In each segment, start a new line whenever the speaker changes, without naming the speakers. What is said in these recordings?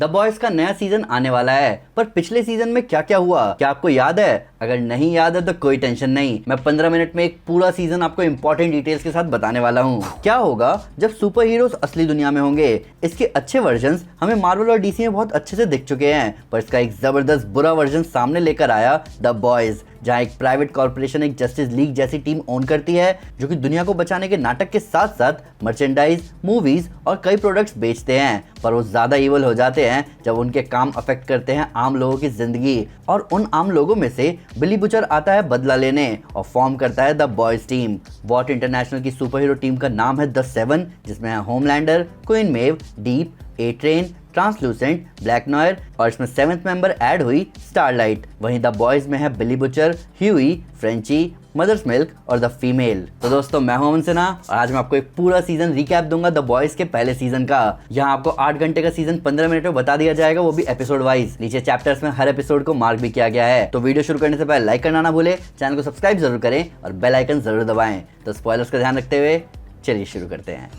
The boys का नया season आने वाला है, पर पिछले सीजन में क्या क्या हुआ क्या आपको याद है? अगर नहीं याद है तो कोई टेंशन नहीं, मैं 15 मिनट में एक पूरा सीजन आपको इंपॉर्टेंट डिटेल्स के साथ बताने वाला हूँ। क्या होगा जब सुपर हीरोज असली दुनिया में होंगे। इसके अच्छे वर्जन्स हमें मार्वल और डीसी में बहुत अच्छे से दिख चुके हैं, पर इसका एक जबरदस्त बुरा वर्जन सामने लेकर आया द बॉयज, जहां एक प्राइवेट कॉर्पोरेशन एक जस्टिस लीग जैसी टीम ओन करती है जो कि दुनिया को बचाने के नाटक के साथ साथ मर्चेंडाइज, मूवीज और कई प्रोडक्ट्स बेचते हैं। पर वो ज्यादा इवल हो जाते हैं जब उनके काम अफेक्ट करते हैं आम लोगों की जिंदगी, और उन आम लोगों में से बिली बुचर आता है बदला लेने और फॉर्म करता है the Boys team. Vought international की सुपर हीरो टीम का नाम है द सेवन, जिसमें है Homelander, Queen Maeve, Deep, A Train, Translucent, Black Noir और इसमें 7th मेंबर ऐड हुई स्टारलाइट। वहीं द बॉयज में है Billy Butcher, Hughie, Frenchie, Mother's Milk और द फीमेल। तो दोस्तों मैं हूं अमन सिन्हा और आज मैं आपको एक पूरा सीजन रिकैप दूंगा द बॉयज के पहले सीजन का। यहाँ आपको 8 घंटे का सीजन 15 मिनट में बता दिया जाएगा, वो भी एपिसोड वाइज। नीचे चैप्टर्स में हर एपिसोड को मार्क भी किया गया है। तो वीडियो शुरू करने से पहले लाइक करना ना भूले, चैनल को सब्सक्राइब जरूर करें और बेल आइकन जरूर दबाएं। तो स्पॉयलर्स का ध्यान रखते हुए चलिए शुरू करते हैं।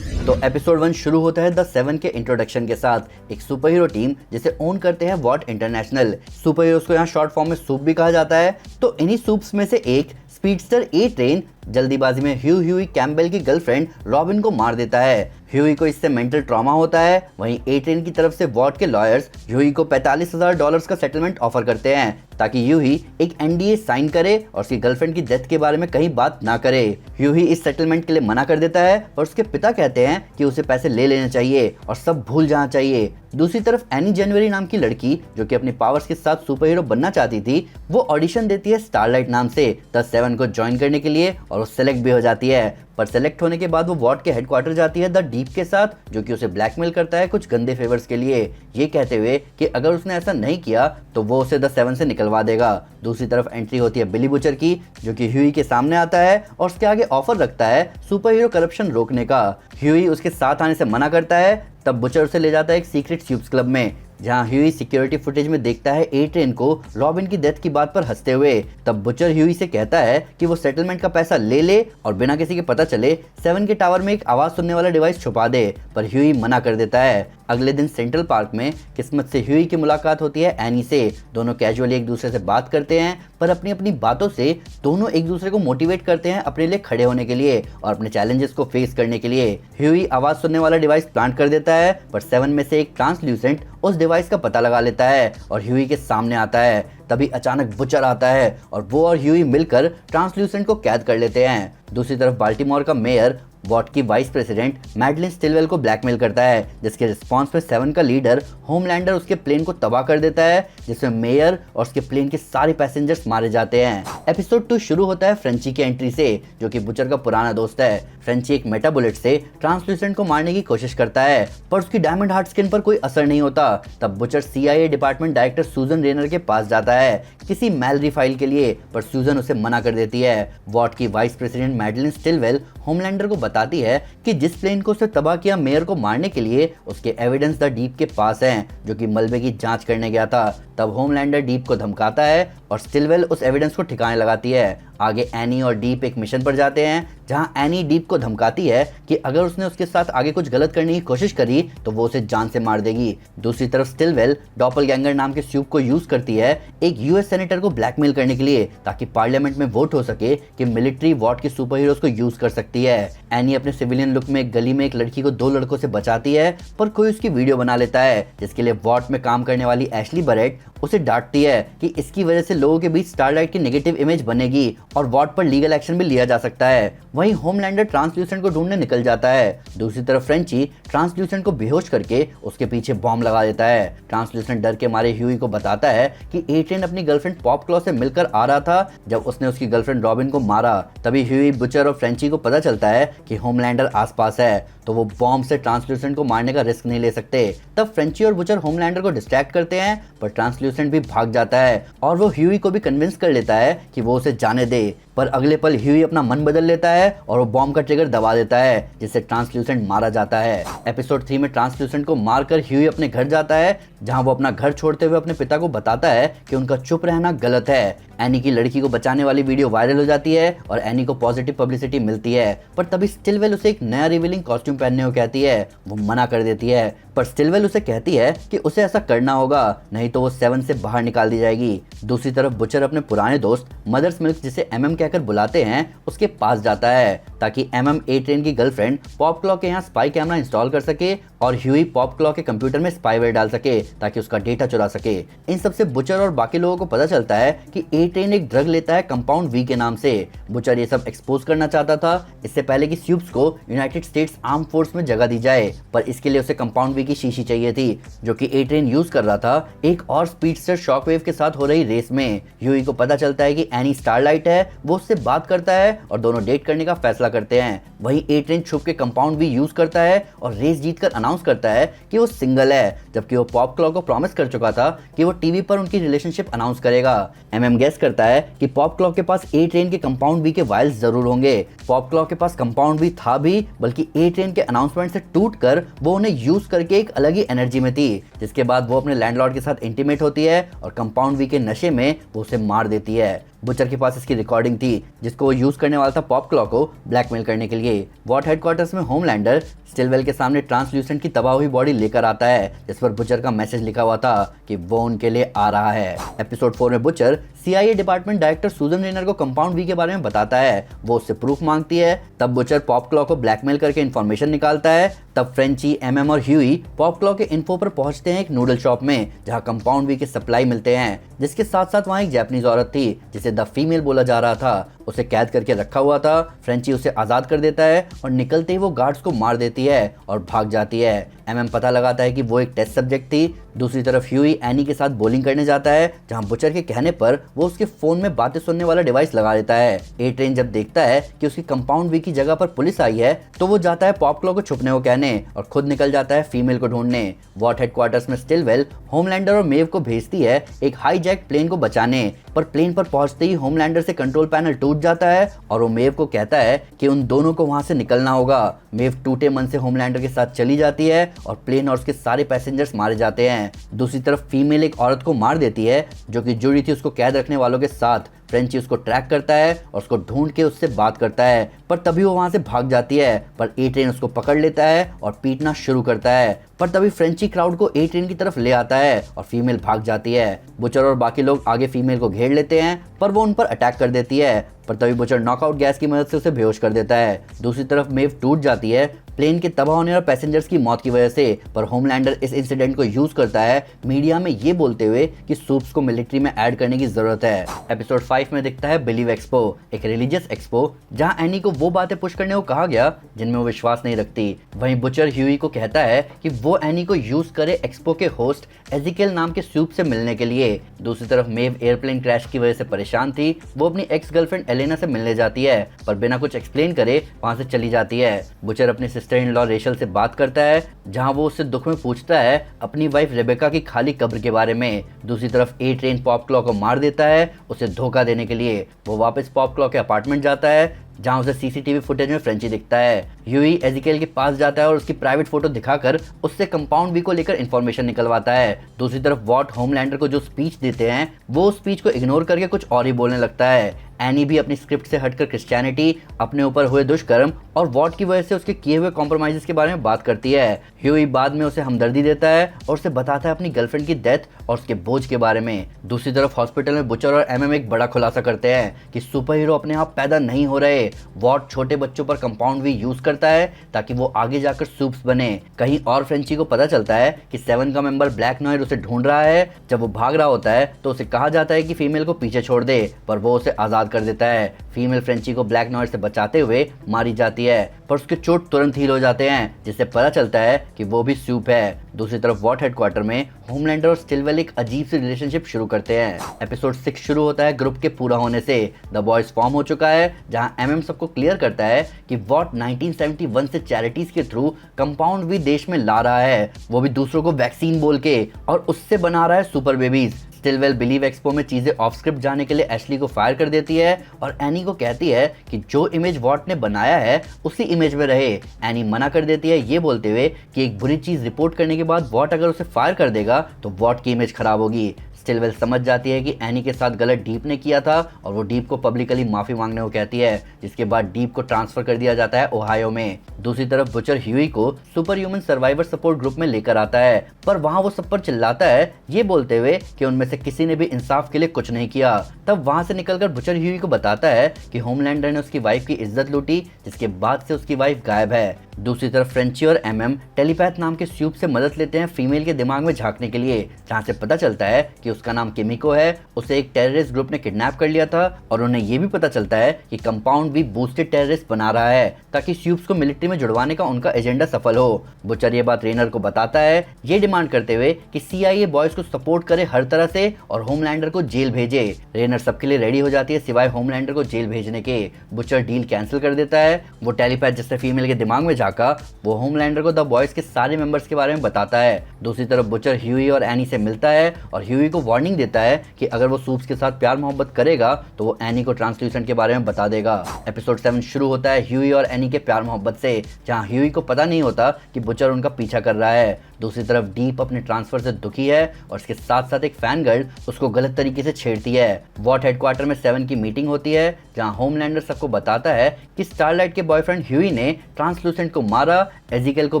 तो एपिसोड 1 शुरू होता है द सेवन के इंट्रोडक्शन के साथ, एक सुपर हीरो टीम जिसे ओन करते हैं वॉट इंटरनेशनल। सुपर हीरोज को यहाँ शॉर्ट फॉर्म में सूप भी कहा जाता है। तो इन्हीं सूप्स में से एक स्पीडस्टर ए ट्रेन जल्दीबाजी में ह्यूई कैम्पबेल की गर्लफ्रेंड रॉबिन को मार देता है। ह्यूई को इससे मेंटल ट्रॉमा होता है। वहीं ए ट्रेन की तरफ से वॉट के लॉयर्स ह्यूई को $45,000 का सेटलमेंट ऑफर करते हैं ताकि ह्यूई एक एनडीए साइन करे और उसकी गर्लफ्रेंड की डेथ के बारे में कहीं बात ना करे। ह्यूई इस सेटलमेंट के लिए मना कर देता है और उसके पिता कहते हैं कि उसे पैसे ले लेने चाहिए और सब भूल जाना चाहिए। दूसरी तरफ एनी जनवरी नाम की लड़की जो कि अपनी पावर्स के साथ सुपर हीरो बनना चाहती थी, वो ऑडिशन देती है स्टारलाइट नाम से द सेवन को ज्वाइन करने के लिए और वो सेलेक्ट भी हो जाती है। पर सेलेक्ट होने के बाद वो वॉट के हेडक्वार्टर जाती है द डीप के साथ, जो कि उसे ब्लैकमेल करता है कुछ गंदे फेवर्स के लिए, ये कहते हुए कि अगर उसने ऐसा नहीं किया तो वो उसे द सेवन से निकलवा देगा। दूसरी तरफ एंट्री होती है बिली बुचर की, जो कि ह्यूई के सामने आता है और उसके आगे ऑफर रखता है सुपर हीरो करप्शन रोकने का। ह्यूई उसके साथ आने से मना करता है। तब बुचर उसे ले जाता है एक सीक्रेट स्यूप्स क्लब में, जहां ह्यूई सिक्योरिटी फुटेज में देखता है ए ट्रेन को रॉबिन की डेथ की बात पर हंसते हुए। तब बुचर ह्यूई से कहता है कि वो सेटलमेंट का पैसा ले ले और बिना किसी के पता चले 7 के टावर में एक आवाज सुनने वाला डिवाइस छुपा दे, पर ह्यूई मना कर देता है। अगले दिन सेंट्रल पार्क में किस्मत से ह्यूई की मुलाकात होती है एनी से। दोनों कैजुअली एक दूसरे से बात करते हैं, पर अपनी अपनी बातों से दोनों एक दूसरे को मोटिवेट करते हैं अपने लिए खड़े होने के लिए और अपने चैलेंजेस को फेस करने के लिए। ह्यूई आवाज सुनने वाला डिवाइस प्लांट कर देता है, पर 7 में से एक ट्रांसल्यूसेंट उस डिवाइस का पता लगा लेता है और ह्यूई के सामने आता है। तभी अचानक बुचर आता है और वो और ह्यूई मिलकर ट्रांसल्यूसेंट को कैद कर लेते हैं। दूसरी तरफ बाल्टीमोर का मेयर वॉट की वाइस प्रेसिडेंट मैडलिन स्टिलवेल को ब्लैकमेल करता है, जिसके रिस्पॉन्स में 7 का लीडर होमलैंडर उसके प्लेन को तबाह कर देता है, जिसमें मेयर और उसके प्लेन के सारे पैसेंजर्स मारे जाते हैं। एपिसोड 2 शुरू होता है फ्रेंची की एंट्री से, जो कि बुचर का पुराना दोस्त है। फ्रेंची एक मेटा बुलेट से ट्रांसल्यूसेंट को मारने की कोशिश करता है, पर उसकी डायमंड हार्ट स्किन पर कोई असर नहीं होता। तब बुचर CIA डिपार्टमेंट डायरेक्टर सूजन रेनर के पास जाता है किसी मैलरी फाइल के लिए, पर सूजन उसे मना कर देती है। वॉट की vice president Madelyn Stillwell Homelander को बताती है कि जिस प्लेन को उसने तबाह किया मेयर को मारने के लिए, उसके एविडेंस द डीप के पास हैं, जो कि मलबे की जांच करने गया था। तब होमलैंडर डीप को धमकाता है और स्टिलवेल उस एविडेंस को ठिकाने लगाती है। आगे एनी और डीप एक मिशन पर जाते हैं, जहां एनी डीप को धमकाती है कि अगर उसने उसके साथ आगे कुछ गलत करने की कोशिश करी तो वो उसे जान से मार देगी। दूसरी तरफ स्टिलवेल डॉपलगैंगर नाम के स्यूप को यूज करती है एक यूएस सेनेटर को ब्लैकमेल करने के लिए, ताकि पार्लियामेंट में वोट हो सके कि मिलिट्री वॉट के सुपर हीरोज को यूज कर सकती है। एनी अपने सिविलियन लुक में एक गली में एक लड़की को 2 लड़कों से बचाती है, पर कोई उसकी वीडियो बना लेता है, जिसके लिए वॉट में काम करने वाली एशली बरेट उसे डांटती है कि इसकी वजह से लोगों के बीच स्टारलाइट की नेगेटिव इमेज बनेगी और वॉट पर लीगल एक्शन भी लिया जा सकता है। वहीं होमलैंडर ट्रांसल्यूसेंट को ढूंढने निकल जाता है। दूसरी तरफ फ्रेंची ट्रांसल्यूसेंट को बेहोश करके उसके पीछे बॉम्ब लगा देता है। ट्रांसल्यूसेंट डर के मारे ह्यूई को बताता है कि ए ट्रेन अपनी गर्लफ्रेंड पॉप क्लॉ से मिलकर आ रहा था जब उसने उसकी गर्लफ्रेंड रॉबिन को मारा। तभी ह्यूई, बुचर और फ्रेंची को पता चलता है कि होमलैंडर आसपास है, तो वो बॉम्ब से ट्रांसल्यूसेंट को मारने का रिस्क नहीं ले सकते। तब फ्रेंची और बुचर होमलैंडर को डिस्ट्रैक्ट करते हैं, पर ट्रांसल्यूसेंट भी भाग जाता है और वो ह्यूई को भी कन्विंस कर लेता है कि वो उसे जाने दे। पर अगले पल ह्यूई अपना मन बदल लेता है और वो बॉम्ब का ट्रिगर दबा देता है, जिससे ट्रांसल्यूसेंट मारा जाता है। एपिसोड 3 में ट्रांसल्यूसेंट को मारकर ह्यूई अपने घर जाता है, जहां वो अपना घर छोड़ते हुए अपने पिता को बताता है कि उनका चुप रहना गलत है। एनी की लड़की को बचाने वाली वीडियो वायरल हो जाती है और एनी को पॉजिटिव पब्लिसिटी मिलती है, पर तभी स्टिलवेल उसे एक नया रिवीलिंग कॉस्ट्यूम पहनने को कहती है। वो मना कर देती है, पर स्टिलवेल उसे कहती है कि उसे ऐसा करना होगा, नहीं तो वो 7 से बाहर निकाल दी जाएगी। दूसरी तरफ बुचर अपने पुराने दोस्त मदर्स मिल्क, जिसे एमएम कहकर बुलाते हैं, उसके पास जाता है ताकि एमएम ए ट्रेन की गर्लफ्रेंड पॉप क्लॉक के यहाँ स्पाई कैमरा इंस्टॉल कर सके और ह्यूई पॉप क्लॉक के कंप्यूटर में स्पाईवेयर डाल सके ताकि उसका डेटा चुरा सके। इन सबसे बुचर और बाकी लोगों को पता चलता है कि ए ट्रेन एक ड्रग लेता है कंपाउंड वी के नाम से। बुचर ये सब एक्सपोज करना चाहता था इससे पहले कि स्यूप्स को यूनाइटेड स्टेट्स आर्म फोर्स में जगह दी जाए, पर इसके लिए उसे कंपाउंड वी की शीशी चाहिए थी, जो कि ए ट्रेन यूज कर रहा था एक और स्पीडस्टर शॉकवेव के साथ हो रही रेस में। ह्यूई को पता चलता है कि एनी स्टारलाइट है, वो उससे बात करता है और दोनों डेट करने का फैसला करते हैं। वहीं ए ट्रेन छुप के कंपाउंड वी यूज करता है और रेस जीतकर अनाउंस करता है कि वो सिंगल है, जबकि वो पॉप क्लॉक को प्रॉमिस कर चुका था कि वो टीवी पर उनकी रिलेशनशिप अनाउंस करेगा। एमएम गेस करता है कि पॉप क्लॉक के पास ए ट्रेन के कंपाउंड वी के वायल्स जरूर होंगे। पॉप क्लॉक के पास कंपाउंड वी था भी, बल्कि ए ट्रेन के अनाउंसमेंट से टूटकर वो उन्हें यूज करके एक अलग ही एनर्जी में थी, जिसके बाद वो अपने लैंडलॉर्ड के साथ इंटीमेट होती है और कंपाउंड वी के नशे में वो उसे मार देती है। बुचर के पास इसकी रिकॉर्डिंग थी, जिसको वो यूज करने वाला था पॉप क्लॉक को ब्लैकमेल करने के लिए। वॉट हेडक्वार्टर्स में होमलैंडर स्टिलवेल के सामने ट्रांसल्यूसेंट की तबाह हुई बॉडी लेकर आता है, जिस पर बुचर का मैसेज लिखा हुआ था कि वो उनके लिए आ रहा है। एपिसोड 4 में बुचर CIA डिपार्टमेंट डायरेक्टर सूजन रेनर को कंपाउंड वी के बारे में बताता है। वो उससे प्रूफ मांगती है। तब बुचर पॉप क्लॉक को ब्लैकमेल करके इन्फॉर्मेशन निकालता है। तब फ्रेंची, एमएम और ह्यूई पॉप क्लॉक के इन्फो पर पहुंचते हैं एक नूडल शॉप में, जहां कंपाउंड वी के सप्लाई मिलते हैं, जिसके साथ साथ वहां एक जापानीज औरत थी जिसे द फीमेल बोला जा रहा था। उसे कैद करके रखा हुआ था। फ्रेंची उसे आजाद कर देता है और निकलते ही वो गार्ड्स को मार देती है और भाग जाती है। एमएम पता लगाता है कि वो एक टेस्ट सब्जेक्ट थी। दूसरी तरफ ह्यूई एनी के साथ बॉलिंग करने जाता है, जहां बुचर के कहने पर वो उसके फोन में बातें सुनने वाला डिवाइस लगा देता है। ए ट्रेन जब देखता है कि उसकी कंपाउंड वी की जगह पर पुलिस आई है, तो वो जाता है पॉप क्लॉक को छुपने को कहने और खुद निकल जाता है फीमेल को ढूंढने। वॉट हेडक्वार्टर्स में स्टिलवेल होमलैंडर और मेव को भेजती है एक हाईजैक प्लेन को बचाने, पर प्लेन पर पहुंचते ही होमलैंडर से कंट्रोल पैनल टूट जाता है और वो मेव को कहता है कि उन दोनों को वहां से निकलना होगा। मेव टूटे मन से होमलैंडर के साथ चली जाती है और प्लेन और उसके सारे पैसेंजर्स मारे जाते हैं। दूसरी तरफ फीमेल एक औरत को मार देती है जो कि जुड़ी थी उसको कैद रखने वालों के साथ। फ्रेंची उसको ट्रैक करता है और उसको ढूंढ के उससे बात करता है, पर तभी वो वहां से भाग जाती है। पर ए ट्रेन उसको पकड़ लेता है और पीटना शुरू करता है, पर तभी फ्रेंची क्राउड को ए ट्रेन की तरफ ले आता है और फीमेल भाग जाती है। बुचर और बाकी लोग आगे फीमेल को घेर लेते हैं, पर वो उन पर अटैक कर देती है, पर तभी बुचर नॉकआउट गैस की मदद से उसे बेहोश कर देता है। दूसरी तरफ मेव टूट जाती है प्लेन के तबाह होने और पैसेंजर्स की मौत की वजह से, पर होमलैंडर इस इंसिडेंट को यूज करता है मीडिया में ये बोलते हुए कि सूप्स को मिलिट्री में ऐड करने की जरूरत है। एपिसोड 5 में दिखता है बिलीव एक्सपो, एक रिलीजियस एक्सपो जहां एनी को वो बातें पुश करने को कहा गया जिनमें वो विश्वास नहीं रखती। वहीं बुचर ह्यूई को कहता है कि वो एनी को यूज करे एक्सपो के होस्ट एजिकेल नाम के सूप से मिलने के लिए। दूसरी तरफ मेव एयरप्लेन क्रैश की वजह से परेशान थी। वो अपनी एक्स गर्लफ्रेंड एलेना से मिलने जाती है, पर बिना कुछ एक्सप्लेन करे वहां से चली जाती है। बुचर अपनी सिस्टर इन लॉ रेशल से बात करता है, जहां वो उससे दुख में पूछता है अपनी वाइफ रेबेका की खाली कब्र के बारे में। दूसरी तरफ ए ट्रेन पॉप क्लॉक को मार देता है उसे धोखा देने के लिए। वो वापस पॉप क्लॉक के अपार्टमेंट जाता है, जहां उसे सीसीटीवी फुटेज में फ्रेंची दिखता है। ह्यूई एजिकेल के पास जाता है और उसकी प्राइवेट फोटो दिखाकर उससे कंपाउंड वी को लेकर इंफॉर्मेशन निकलवाता है। दूसरी तरफ वॉट होमलैंडर को जो स्पीच देते हैं, वो स्पीच को इग्नोर करके कुछ और ही बोलने लगता है। एनी भी अपनी स्क्रिप्ट से हटकर क्रिश्चियनिटी, अपने ऊपर हुए दुष्कर्म और वॉट की वजह से उसके किए हुए कॉम्प्रोमाइजेस के बारे में बात करती है। ह्यूई बाद में उसे हमदर्दी देता है और उसे बताता है अपनी गर्लफ्रेंड की डेथ और उसके बोझ के बारे में। दूसरी तरफ हॉस्पिटल में बुचर और एमएम एक बड़ा खुलासा करते हैं कि सुपर हीरो अपने आप पैदा नहीं हो रहे। वॉट छोटे बच्चों पर कंपाउंड वी यूज करता है ताकि वो आगे जाकर सूप्स बने। कहीं और फ्रेंची को पता चलता है कि 7 का मेंबर ब्लैक नॉयर उसे ढूंढ रहा है। जब वो भाग रहा होता है तो उसे कहा जाता है कि फीमेल को पीछे छोड़ दे, पर वो उसे आजाद कर देता है। फीमेल फ्रेंची को ब्लैक नॉयर से बचाते हुए मारी जाती है, पर उसके चोट तुरंत हील हो जाते हैं, जिससे पता चलता है कि वो भी सूप है। दूसरी तरफ वॉट हेडक्वार्टर में होमलैंडर और स्टिलवेल एक अजीब सी रिलेशनशिप शुरू करते हैं। एपिसोड 6 शुरू होता है ग्रुप के पूरा होने से। द बॉयज फॉर्म हो चुका है, जहां एमएम सबको क्लियर करता है कि वॉट 1971 से चैरिटीज के थ्रू कंपाउंड वी देश में ला रहा है, वो भी दूसरों को वैक्सीन बोल के, और उससे बना रहा है super babies. Stillwell believe expo में चीजें ऑफ स्क्रिप्ट जाने के लिए एशली को फायर कर देती है और एनी को कहती है कि जो इमेज वॉट ने बनाया है उसी इमेज में रहे। एनी मना कर देती है ये बोलते हुए कि एक बुरी चीज रिपोर्ट करने के बाद वॉट अगर उसे फायर कर देगा तो वॉट की इमेज खराब होगी। स्टिलवेल समझ जाती है कि एनी के साथ गलत डीप ने किया था और वो डीप को पब्लिकली माफी मांगने को कहती है, जिसके बाद डीप को ट्रांसफर कर दिया जाता है ओहायो में। दूसरी तरफ बुचर ह्यूई को super human survivor support group में लेकर आता है, पर वहां वो सब पर चिल्लाता है ये बोलते हुए कि उनमें से किसी ने भी इंसाफ के लिए कुछ नहीं किया। तब वहां से निकलकर बुचर ह्यूई को बताता है कि होमलैंडर ने उसकी वाइफ की इज्जत लूटी, जिसके बाद से उसकी वाइफ गायब है। दूसरी तरफ फ्रेंची और एमएम टेलीपैथ नाम के स्यूप से मदद लेते हैं फीमेल के दिमाग में झांकने के लिए, जहां से पता चलता है कि उसका नाम किमिको है। उसे एक टेररिस्ट ग्रुप ने किडनैप कर लिया था और उन्हें ये भी पता चलता है कि कंपाउंड भी बूस्टेड टेररिस्ट बना रहा है ताकि स्यूप्स को मिलिट्री में जुड़वाने का उनका एजेंडा सफल हो। बुचर ये बात रेनर को बताता है, ये डिमांड करते हुए कि CIA बॉयज को सपोर्ट करे हर तरह से और होमलैंडर को जेल भेजे। रेनर सबके लिए रेडी हो जाती है सिवाय होमलैंडर को जेल भेजने के। बुचर डील कैंसिल कर देता है। वो टेलीपैथ जिससे फीमेल के दिमाग में झांका वो होमलैंडर को द बॉयज के सारे मेंबर्स के बारे में बताता है। दूसरी तरफ बुचर ह्यूई और एनी से मिलता है और ह्यूई को वार्निंग देता है कि अगर वो सूप्स के साथ प्यार मोहब्बत करेगा तो वो एनी को ट्रांसल्यूसेंट के बारे में बता देगा। एपिसोड 7 शुरू होता है ह्यूई और एनी के प्यार मोहब्बत से, जहां ह्यूई को पता नहीं होता कि बुचर उनका पीछा कर रहा है। दूसरी तरफ डीप अपने ट्रांसफर से दुखी है और इसके साथ साथ एक फैन गर्ल उसको गलत तरीके से छेड़ती है। वॉट हेडक्वार्टर में 7 की मीटिंग होती है, जहां होमलैंडर सबको बताता है कि स्टारलाइट के बॉयफ्रेंड ह्यूई ने ट्रांसलूसेंट को मारा, एजिकल को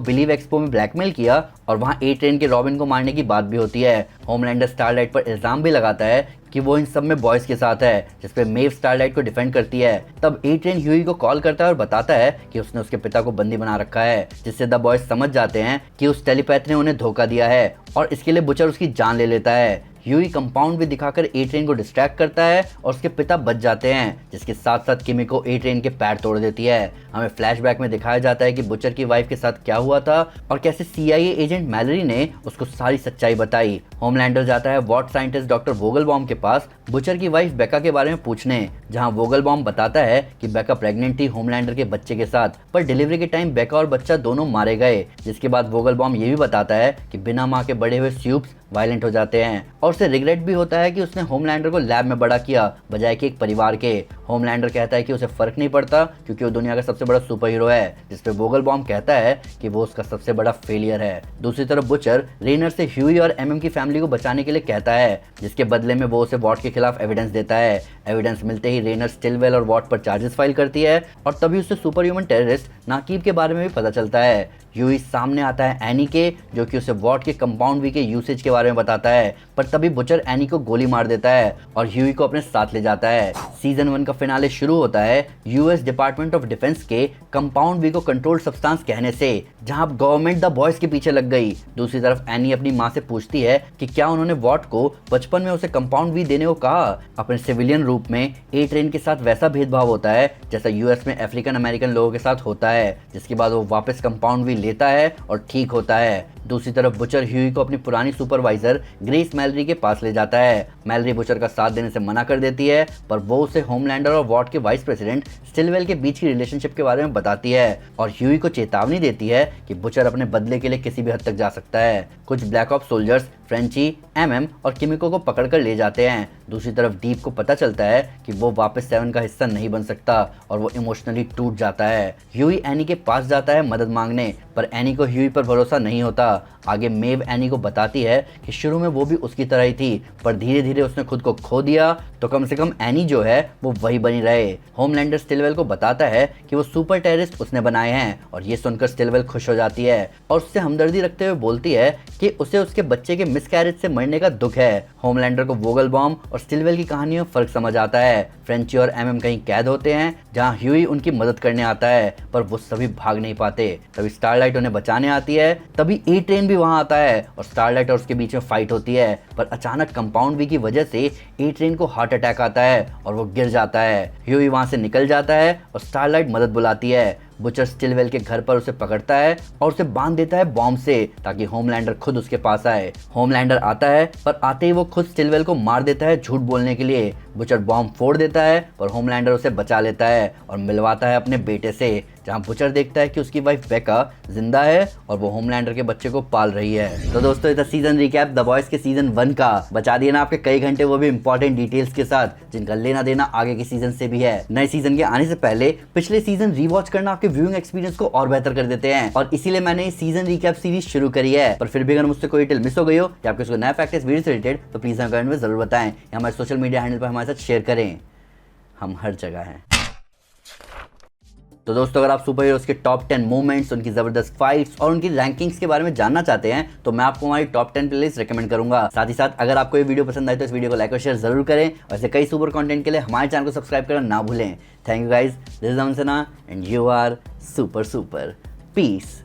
बिलीव एक्सपो में ब्लैकमेल किया और वहां ए ट्रेन के रॉबिन को मारने की बात भी होती है। होमलैंडर स्टारलाइट पर इल्जाम भी लगाता है कि वो इन सब में बॉयज के साथ है, जिसपे मेव स्टारलाइट को डिफेंड करती है। तब ए ट्रेन ह्यूई को कॉल करता है और बताता है कि उसने उसके पिता को बंदी बना रखा है, जिससे द बॉयज समझ जाते हैं कि उस टेलीपैथ ने उन्हें धोखा दिया है और इसके लिए बुचर उसकी जान ले लेता है। ह्यूई कंपाउंड भी दिखाकर ए ट्रेन को डिस्ट्रैक्ट करता है और उसके पिता बच जाते हैं, जिसके साथ साथ किमिको ए ट्रेन के पैर तोड़ देती है। हमें फ्लैशबैक में दिखाया जाता है कि बुचर की वाइफ के साथ क्या हुआ था और कैसे CIA एजेंट मैलरी ने उसको सारी सच्चाई बताई। होमलैंडर जाता है वॉट साइंटिस्ट डॉक्टर वोगलबॉम के पास बुचर की वाइफ बेका के बारे में पूछने, जहां वोगलबॉम बताता है कि बेका प्रेग्नेंट थी होमलैंडर के बच्चे के साथ, पर डिलीवरी के टाइम बेका और बच्चा दोनों मारे गए। जिसके बाद वोगलबॉम ये भी बताता है कि बिना माँ के बड़े हुए स्यूप्स वायलेंट हो जाते हैं और उसे रिग्रेट भी होता है कि उसने होमलैंडर को लैब में बड़ा किया बजाय कि एक परिवार के। होमलैंडर कहता है कि उसे फर्क नहीं पड़ता क्योंकि वो दुनिया का सबसे बड़ा सुपर हीरो है, जिसपे वोगलबॉम कहता है कि वो उसका सबसे बड़ा फेलियर है। दूसरी तरफ बुचर रेनर से ह्यूई और एमएम की फैमिली को बचाने के लिए कहता है, जिसके बदले में वो उसे वॉट के खिलाफ एविडेंस देता है। एविडेंस मिलते ही रेनर स्टिलवेल और वॉट पर चार्जेस फाइल करती है और तभी उसे सुपर ह्यूमन टेररिस्ट नाकीब के बारे में भी पता चलता है। ह्यूई सामने आता है एनी के, जो कि उसे वॉट के कंपाउंड वी के यूसेज के बारे में बताता है, पर तभी बुचर एनी को गोली मार देता है और ह्यूई को अपने साथ ले जाता है। सीजन 1 का फिनाले शुरू होता है US डिपार्टमेंट ऑफ डिफेंस के कंपाउंड वी को कंट्रोल्ड सब्सटेंस कहने से, जहां गवर्नमेंट द बॉयज के पीछे लग गई। दूसरी तरफ एनी अपनी माँ से पूछती है कि क्या उन्होंने वॉट को बचपन में उसे कंपाउंड वी देने को कहा। अपने सिविलियन रूप में ए ट्रेन के साथ वैसा भेदभाव होता है जैसा US में अफ्रीकन अमेरिकन लोगों के साथ होता है, जिसके बाद वो वापस कंपाउंड वी लेता है और ठीक होता है। दूसरी तरफ बुचर ह्यूई को अपनी पुरानी सुपरवाइजर ग्रेस मैलरी के पास ले जाता है। मैलरी बुचर का साथ देने से मना कर देती है, पर वो उसे होमलैंडर और वॉट के वाइस प्रेसिडेंट स्टिलवेल के बीच की रिलेशनशिप के बारे में बताती है और ह्यूई को चेतावनी देती है कि बुचर अपने बदले के लिए किसी भी हद तक जा सकता है। कुछ black ops soldiers Frenchie, MM और किमिको को पकड़कर ले जाते हैं। दूसरी तरफ डीप को पता चलता है कि वो वापस 7 का हिस्सा नहीं बन सकता और वो इमोशनली टूट जाता है। ह्यूई एनी के पास जाता है मदद मांगने, पर एनी को ह्यूई पर भरोसा नहीं होता। आगे मेव एनी को बताती है कि शुरू में वो भी उसकी तरह ही थी, पर धीरे धीरे उसने खुद को खो दिया, तो कम से कम एनी जो है वो वही बनी रहे। होमलैंडर स्टिलवेल को बताता है कि वो सुपर टेररिस्ट उसने बनाए हैं और ये सुनकर स्टिलवेल खुश हो जाती है और उससे हमदर्दी रखते हुए बोलती है कि उसे उसके बच्चे के मिसकैरेज से मरने का दुख है। होमलैंडर को वोगलबॉम और स्टिलवेल की कहानी में फर्क समझ आता है। फ्रेंची और एमएम कहीं कैद होते हैं, जहां ह्यूई उनकी मदद करने आता है, पर वो सभी भाग नहीं पाते। तभी स्टारलाइट उन्हें बचाने आती है। तभी ए ट्रेन भी वहां आता है और स्टारलाइट और उसके बीच में फाइट होती है, पर अचानक कंपाउंड वी की वजह से ए ट्रेन को हार्ट अटैक आता है और वो गिर जाता है। ह्यूई वहां से निकल जाता है और स्टारलाइट मदद बुलाती है। बुचर स्टिलवेल के घर पर उसे पकड़ता है और उसे बांध देता है बॉम्ब से ताकि होमलैंडर खुद उसके पास आए। होमलैंडर आता है पर आते ही वो खुद स्टिलवेल को मार देता है झूठ बोलने के लिए। बुचर बॉम्ब फोड़ देता है पर होमलैंडर उसे बचा लेता है और मिलवाता है अपने बेटे से, जहां बुचर देखता है कि उसकी वाइफ बेका जिंदा है और वो होमलैंडर के बच्चे को पाल रही है। तो दोस्तों ये था सीजन रिकैप द बॉयज के सीजन 1 का। बचा दिया ना आपके कई घंटे, वो भी इंपॉर्टेंट डिटेल्स के साथ जिनका लेना देना आगे के सीजन से भी है। नए सीजन के आने से पहले पिछले सीजन रिवॉच करना आपके व्यूइंग एक्सपीरियंस को और बेहतर कर देते हैं और इसीलिए मैंने इस सीजन रिकैप सीरीज शुरू करी है। पर फिर भी अगर मुझसे कोई डिटेल मिस हो गई हो या आपको नया फैक्ट इस वीडियो से रिलेटेड तो प्लीज हमें कमेंट में जरूर बताएं या हमारे सोशल मीडिया हैंडल पर हमारे साथ शेयर करें। हम हर जगह हैं। तो दोस्तों अगर आप सुपर हीरोज के टॉप 10 मूवमेंट्स, उनकी जबरदस्त फाइट्स और उनकी रैंकिंग्स के बारे में जानना चाहते हैं तो मैं आपको हमारी टॉप 10 प्लेलिस्ट रेकमेंड करूंगा। साथ ही साथ अगर आपको ये वीडियो पसंद आए तो इस वीडियो को लाइक और शेयर जरूर करें और ऐसे कई सुपर कंटेंट के लिए हमारे चैनल को सब्सक्राइब करना ना भूलें। Thank you guys, this is Aman Sinha and you are super super. Piece.